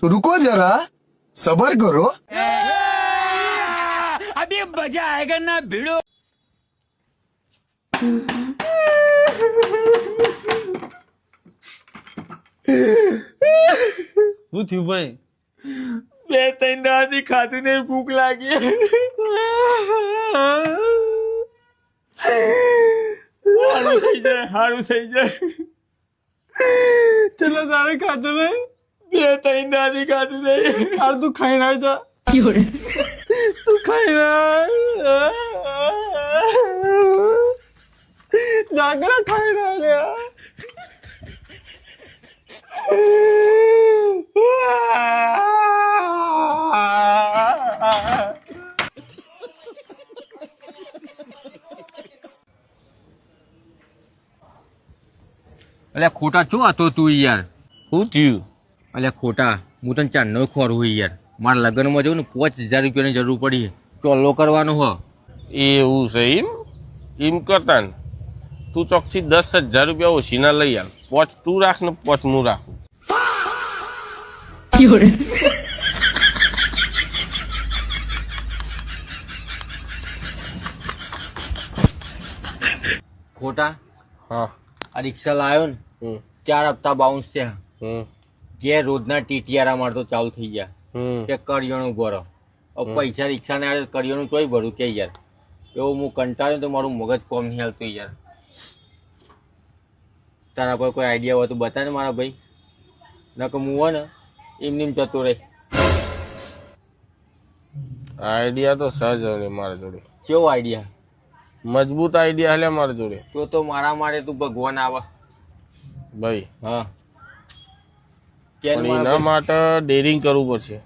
तो रुको जरा सबर करो। अभी मजा आएगा ना भिड़ो। શું થયું ભાઈ? બે ત્રણ દાદી ખાધું નહીં, ભૂખ લાગી. સારું થઈ જાય, સારું થઈ જાય. ચલો તારે ખાધું નહીં? બે ત્રણ દાદી ખાધું નહીં. તાર તું ખાઈને આવ્યો તું ખાઈને જાગરા ખાઈને આવ્યા. અલ્યા ખોટા શું હતો તું યાર? શું થયું? અલ્યા ખોટા, હું તને ચાંદનો ખોર હોય યાર. મારા લગ્નમાં જવું ને 5,000 રૂપિયાની જરૂર પડી છે. ચોલ્લો કરવાનો હો. એવું છે એમ કરતા ને તું ચોકથી 10,000 રૂપિયા ઓછીના લઈ આવ. 5 તું રાખ ને 5 હું રાખું. ખોટા, હા. આ રિક્ષા લાવ્યો ને 4 હપ્તા બાઉન્સ છે. કે રોજના ટીટીઆર મારતો ચાલુ થઈ ગયા કે કરિયાણું ભરો. હવે પૈસા રિક્ષા ને આવે કરિયાણું તોય ભરું કે યાર. એવું હું કંટાળ્યો તો મારું મગજ કોમ નહીં હાલતું યાર. તારા પર કોઈ આઈડિયા હોય તો બતા ને મારા ભાઈ. નકર હું હોય ને એમને એમ જતો રહે. આઈડિયા તો સહજ હવે મારા જોડે. કેવો આઈડિયા? મજબૂત આઈડિયા હલે મારા જોડે. તો મારા માટે તું ભગવાન આવા ભાઈ હા. પણ એના માટે ડેરિંગ કરવું પડશે.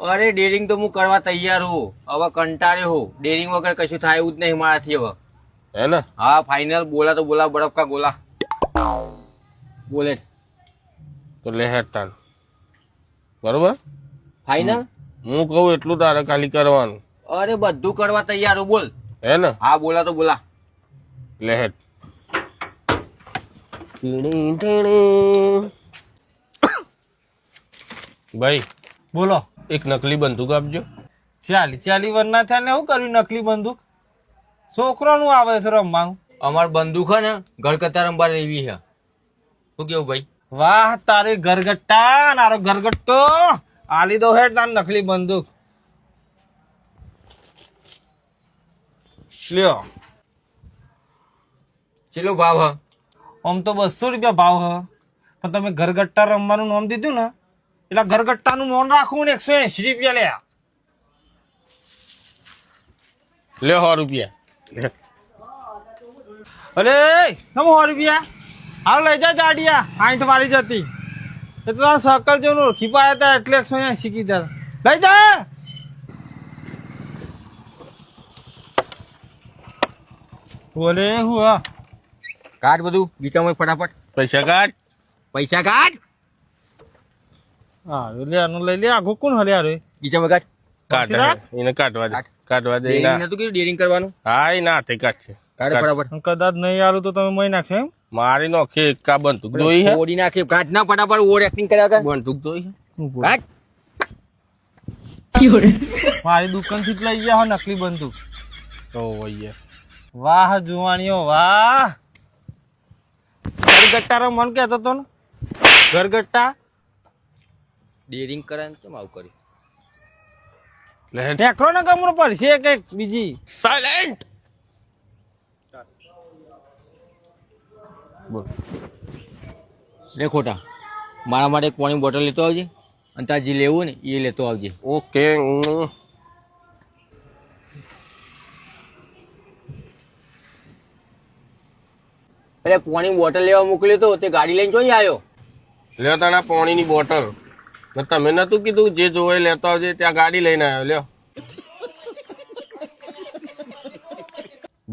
અરે ડેરિંગ તો હું કરવા તૈયાર હું. હવે કંટાળ્યો હું. ડેરિંગ વગર કશું થાય એવું જ નહીં મારાથી હવે. હે ને? હા ફાઇનલ. બોલા તો બોલા, બરફ કા ગોલા બોલે તો લે હેડતાન. બરોબર? ફાઇનલ. હું કહું એટલું તારે ખાલી કરવાનું. અરે બધું કરવા તૈયાર હું. બોલ. હે ને? હા બોલા તો બોલા. લે હેડ. ભાઈ બોલો. એક નકલી બંદૂક આપજો. 40 વર્ષના થયા ને શું કર્યું નકલી બંદૂક? છોકરાનું આવે છે રમવાનું. અમાર બંદૂક હે ને ગળકતા રંબાર એવી છે. શું કેવું ભાઈ? વાહ તારી ઘરગટ્ટા નારો ઘરગટ્ટો આલી દો હેડ તાર નકલી બંદૂક લ્યો. ચેલો ભાવ હ? આમ તો 200 રૂપિયા ભાવ હ, પણ તમે ઘરગટ્ટા રમવાનું નામ દીધું ને એટલે ઘરગટ્ટાનું નોન રાખવું ને 180 રૂપિયા લે. લે 100 રૂપિયા. અરે કેમ 100 રૂપિયા? હાલ લઈ જા જાડિયા 60 વાળી જતી એ તો સકલ જેવું ઓળખી પાયા હતા એટલે 180 કીધા. લઈ જા. બોલે હું હા કાઢ બધું ગીચામાં ફટાફટ. પૈસા કાઢ. પૈસા કાઢ. હા લે આનું લઈ લે. આખું કોણ હલે યાર? ગીચામાં કાઢ. કાઢ એને કાઢવા દે. કાઢવા દે. ડેરિંગ નતું કીધું ડેરિંગ કરવાનું? હા એ ના થઈ કાઢ છે. કાઢ ફટાફટ. કદાચ નહીં આલું તો તમે મહી નાખશો એમ? મારી નોખે એકા બંદૂક જોઈ હે. ઓડી નાખે. કાઢ ના ફટાફટ. ઓવર એક્ટિંગ કર્યા કર. બંદૂક જોઈ હે. કાઢ. મારી દુકાન થી જ લઈ ગયા હો નકલી બંદૂક. ઓ વૈયા. વાહ જુવાણીઓ વાહ. ઘરગટ્ટા રો મન કહેતો તો ને ઘરગટ્ટા. ડેરિંગ કરે કેમ આવું કર્યું? લે હેડ. ટેકરો ને કમરો પડશે કઈક બીજી. સાયલેન્ટ. બોલ. લે ખોટા, મારા માટે એક પાણી બોટલ લેતો આવજે અને તાર જે લેવું ને એ લેતો આવજે. ઓકે. અરે પાણી બોટલ લેવા મોકલ્યો તો તે ગાડી લઈને જોઈ આવ્યો. લ્યો તારા પાણીની બોટલ. તમે નતું કીધું જે જોવે લેતા આવજે? ત્યાં ગાડી લઈને આવ્યો. લ્યો.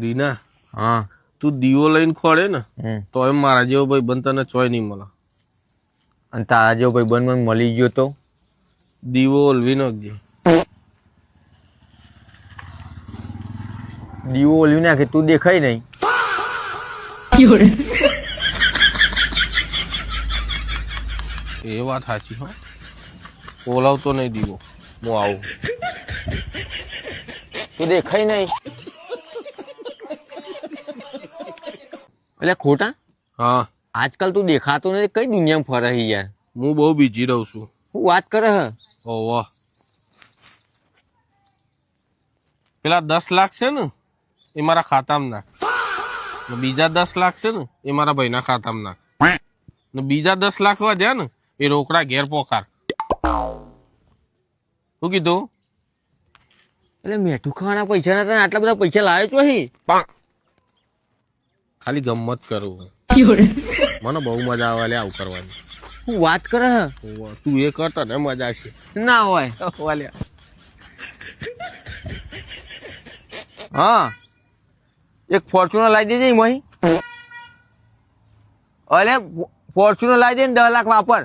દીના. હા તું દીવો લઈને ખોડે ને તો એમ મારા જેવો ભાઈ બન તને ચોય નહીં મળે. અને તારા જેવો ભાઈ બન મને મળી ગયો તો દીવો ઓલવી નાખજે. દીવો ઓલ્યું નાખે તું દેખાય નહીં. એ વાત સાચી હો. બોલાવતો નહીં દીવો, હું આવું. તું દેખાય નહીં એટલે ખોટા હા, આજકાલ તું દેખાતો નથી, કઈ દુનિયામાં ફરે છે યાર? હું બહુ બીજી રહું છું. હું વાત કરે હ? ઓહો, પેલા 10 લાખ છે ને એ મારા ખાતામાં નાખ, ને બીજા 10 લાખ છે ને એ મારા ભાઈના ખાતામાં નાખ, ને બીજા 10 લાખ વધ્યા ને એ રોકડા ઘેર પોકાર. શું કીધું? એટલે મેઠું ખાવાના પૈસા નતા, આટલા બધા પૈસા લાવ્યો છો હી? ખાલી ગમત કરું, મને બહુ મજા આવે લે આવું કરવાની. હું વાત કરે હ? ઓહો, તું એ કરતો ને મજા છે. ના હોય વાલ્યા. હા, એક ફોર્ચ્યુનર લાવી દેજે મહી. અરે ફોર્ચ્યુનર લાવી દે ને 10 લાખ વાપર,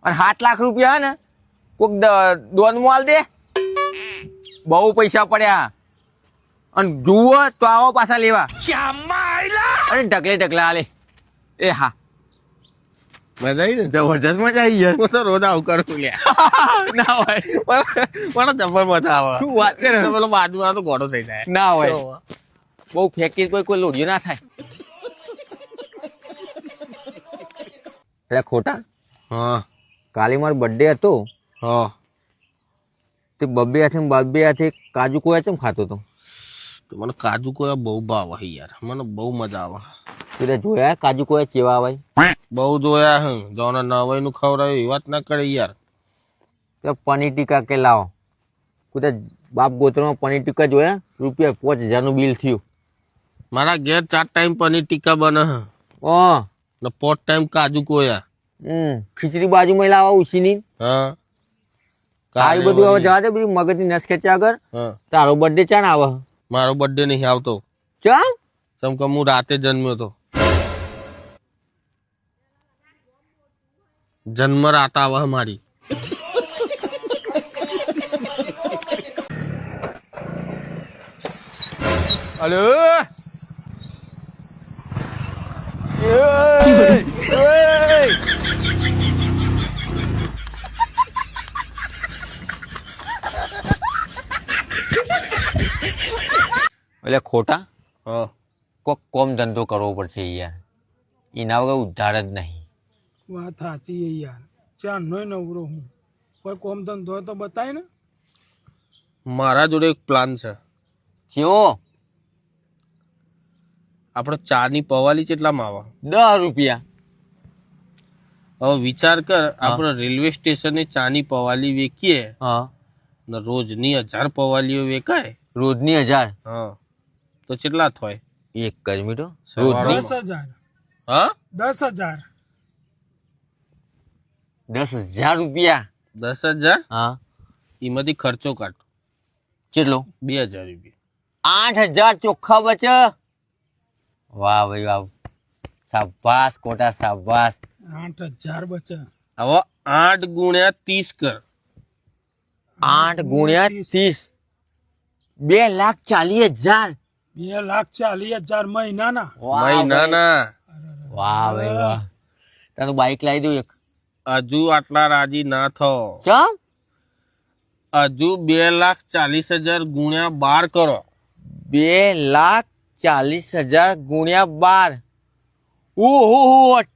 અને 7 લાખ રૂપિયા ને કોક દોન માલ દે. બહુ પૈસા પડ્યા, અને જુઓ તો આવો પાછા લેવા. અરે ઢગલે ઢગલા હાલે. એ હા, મજા આવી ને? જબરજસ્ત મજા આવી યાર. હું તો રોજ આવું કરું લે. ના હોય, મને જબર મજા આવે. શું વાત કરે? પેલો બાજુમાં તો ગોળો થઈ જાય. ના હોય, બહુ ફેંકી કોઈ લોઢિયો ના થાય. એટલે ખોટા હા કાલે મારો બર્થડે હતો, હા, તે બબ્બે હાથે કાજુ કોયા ચમ ખાતો હતો? તો મને કાજુ કોઈ બહુ ભાવે છે યાર, મને બહુ મજા આવે. તું જોયા કાજુ કોયા ચેવા આવે? બહુ જોયા હે, જોને નવાઈ નું ખવડાવ્યું એ વાત ના કરે યાર. તો પનીર ટીકા કે લાવો, કુદે બાપ ગોત્રમાં પનીર ટીકા જોયા? રૂપિયા 5000 નું બિલ થયું. મારા ઘેર 4 ટાઈમ પનીર ટીકા બને હે, ને 5 ટાઈમ કાજુ કોયા. ખીચડી બાજુમાં લાવો ઉસીની. હા, આ બધું હવે જવા દે, બધું મગજની નસ ખેંચ્યા આગળ. હા, તારો બર્થડે ચાણ આવે? મારો બર્થડે નહીં આવતો, ચાલ જેમ કે હું રાતે જન્મ્યો હતો. જન્મ રાત આવે મારી. હલો એટલે ખોટા હા, કોક કોમ ધંધો કરવો પડશે યાર, એના વગર ઉદ્ધાર જ નહીં. વાત સાચી છે યાર, ચાર નોય નવરો હું, કોઈ કોમ ધંધો હોય તો બતાય ને. મારા જોડે એક પ્લાન છે. ચેવો? આપણે ચાની પવાલી કેટલામાં આવે? 10 રૂપિયા. હવે વિચાર કર, આપણે રેલવે સ્ટેશને ચાની પવાલી વેચીએ હા, ને રોજની 1000 પવાલીઓ વેચાય. રોજની 1000? હા, તો કેટલા થાય? એક જ મિનિટ. સવારમાં. 10,000. હા, 10,000. 10,000 રૂપિયા? 10,000? હા, એમાંથી ખર્ચો કાઢ. કેટલો? 2,000 રૂપિયા. 8,000 ચોખ્ખા બચે. વાહ ભાઈ વાહ, શાબાશ કોટા શાબાશ. 8,000 બચે. હવે 8 ગુણ્યા 30 કર. 8 ગુણ્યા 30, 2,40,000. 2,40,000 મહિનાના. મહિનાના. વાહ ભાઈ વાહ. તારું બાઈક લાવી દઉં એક. હજુ આટલા રાજી ના થો. ચમ? હજુ 2,40,000 ગુણ્યા 12 કરો. 2,40,000 ગુણ્યા 12. ઓહો,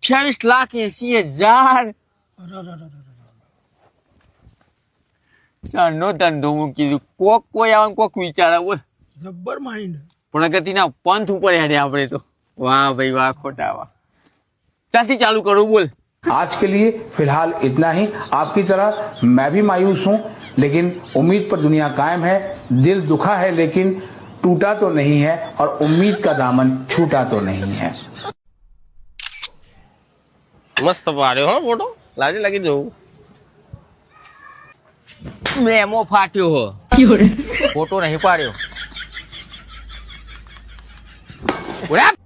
28,80,000. ચારનો ધંધો મૂકી દીધું. કોઈ આવે કોક વિચારે બોલ. જબ્બર માઇન્ડ. પ્રગતિના પંથ ઉપર હેડે આપણે તો. વાહ ભાઈ વાહ ખોટા વાહ. ચાલથી ચાલુ કરું બોલ. आज के लिए फिलहाल इतना ही। आपकी तरह मैं भी मायूस हूं, लेकिन उम्मीद पर दुनिया कायम है। दिल दुखा है लेकिन टूटा तो नहीं है, और उम्मीद का दामन छूटा तो नहीं है। મસ્ત પાડ્યો હો ફોટો, લાગે લાગી જવું. મેમો ફાટ્યો હો, ફોટો નહીં પાડ્યો.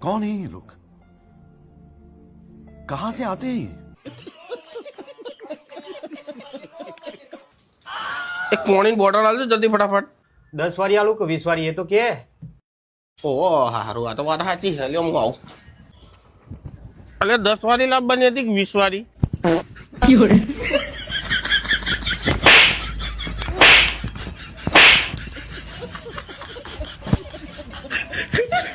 कौन है ये लोग? कहां से आते हैं ये? એક પોણી બોટલ આલજો જલ્દી ફટાફટ. 10 વાળી આલુ કે 20 વાળી? એ તો કે ઓહો હારું, આ તો વાત સાચી છે. લ્યો હું આવું. એટલે 10 વાળી લાવવાની હતી કે 20 વાળી?